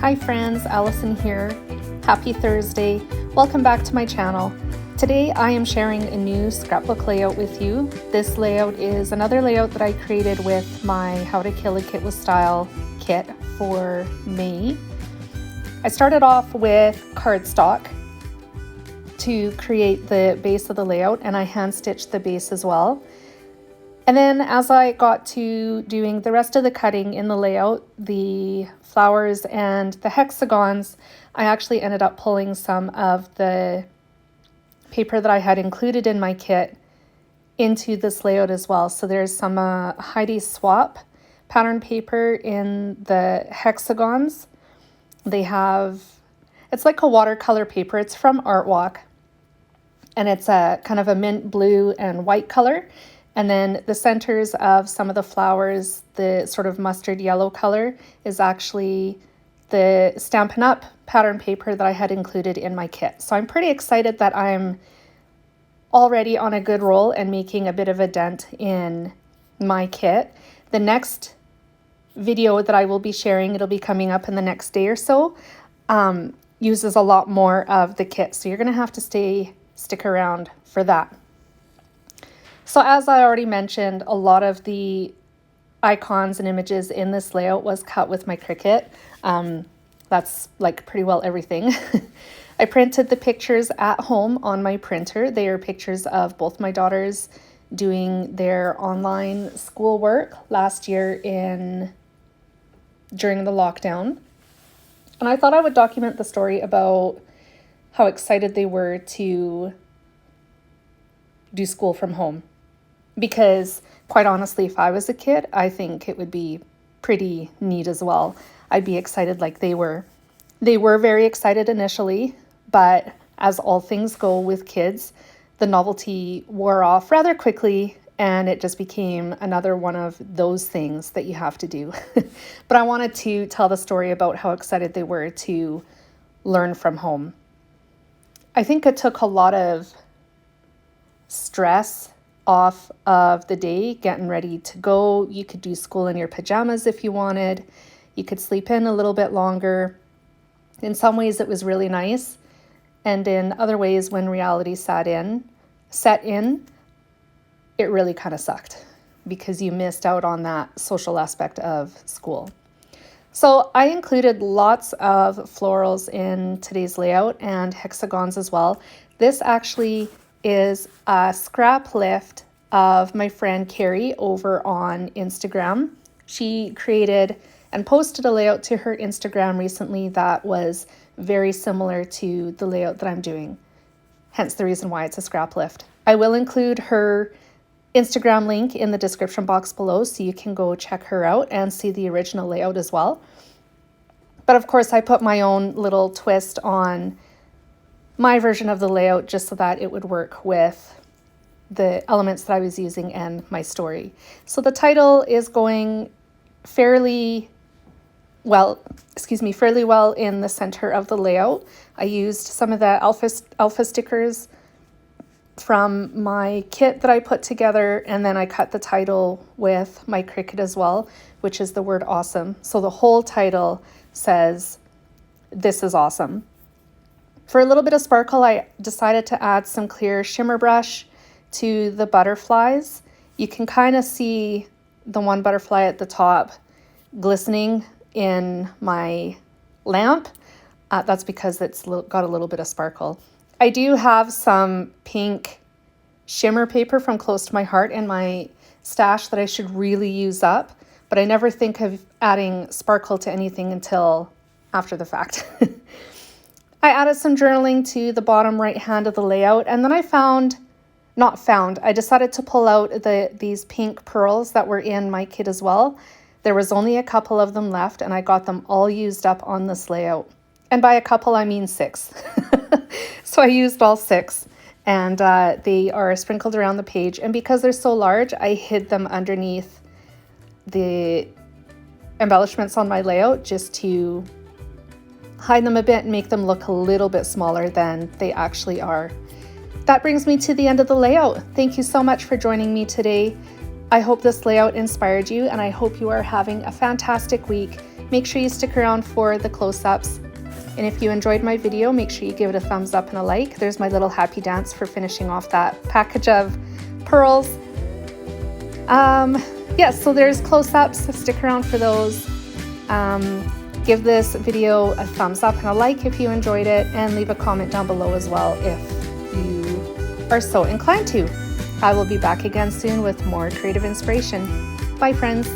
Hi friends, Allison here. Happy Thursday. Welcome back to my channel. Today I am sharing a new scrapbook layout with you. This layout is another layout that I created with my How to Kill a Kit with Style kit for May. I started off with cardstock to create the base of the layout, and I hand stitched the base as well. And then as I got to doing the rest of the cutting in the layout, the flowers and the hexagons, I actually ended up pulling some of the paper that I had included in my kit into this layout as well. So there's some Heidi Swap pattern paper in the hexagons. It's like a watercolor paper. It's from Art Walk, and it's a kind of a mint blue and white color. And then the centers of some of the flowers, the sort of mustard yellow color, is actually the Stampin' Up! Pattern paper that I had included in my kit. So I'm pretty excited that I'm already on a good roll and making a bit of a dent in my kit. The next video that I will be sharing, it'll be coming up in the next day or so, uses a lot more of the kit. So you're going to have to stick around for that. So as I already mentioned, a lot of the icons and images in this layout was cut with my Cricut. That's like pretty well everything. I printed the pictures at home on my printer. They are pictures of both my daughters doing their online schoolwork last year during the lockdown. And I thought I would document the story about how excited they were to do school from home. Because quite honestly, if I was a kid, I think it would be pretty neat as well. I'd be excited like they were. They were very excited initially, but as all things go with kids, the novelty wore off rather quickly, and it just became another one of those things that you have to do. But I wanted to tell the story about how excited they were to learn from home. I think it took a lot of stress off of the day, getting ready to go. You could do school in your pajamas if you wanted. You could sleep in a little bit longer. In some ways it was really nice, and in other ways, when reality set in, it really kind of sucked because you missed out on that social aspect of school. So I included lots of florals in today's layout and hexagons as well. This actually is a scrap lift of my friend Carrie over on Instagram. She created and posted a layout to her Instagram recently that was very similar to the layout that I'm doing, hence the reason why it's a scrap lift. I will include her Instagram link in the description box below so you can go check her out and see the original layout as well. But of course I put my own little twist on my version of the layout just so that it would work with the elements that I was using and my story. So the title is going fairly well in the center of the layout. I used some of the alpha stickers from my kit that I put together, and then I cut the title with my Cricut as well, which is the word awesome. So the whole title says, "This is awesome." For a little bit of sparkle, I decided to add some clear shimmer brush to the butterflies. You can kind of see the one butterfly at the top glistening in my lamp. That's because it's got a little bit of sparkle. I do have some pink shimmer paper from Close to My Heart in my stash that I should really use up, but I never think of adding sparkle to anything until after the fact. I added some journaling to the bottom right hand of the layout, and then I decided to pull out these pink pearls that were in my kit as well. There was only a couple of them left, and I got them all used up on this layout. And by a couple, I mean 6. So I used all 6, and they are sprinkled around the page. And because they're so large, I hid them underneath the embellishments on my layout just to hide them a bit and make them look a little bit smaller than they actually are. That brings me to the end of the layout. Thank you so much for joining me today. I hope this layout inspired you, and I hope you are having a fantastic week. Make sure you stick around for the close-ups. And if you enjoyed my video, make sure you give it a thumbs up and a like. There's my little happy dance for finishing off that package of pearls. Yes, so there's close-ups. Stick around for those. Give this video a thumbs up and a like if you enjoyed it, and leave a comment down below as well if you are so inclined to. I will be back again soon with more creative inspiration. Bye, friends.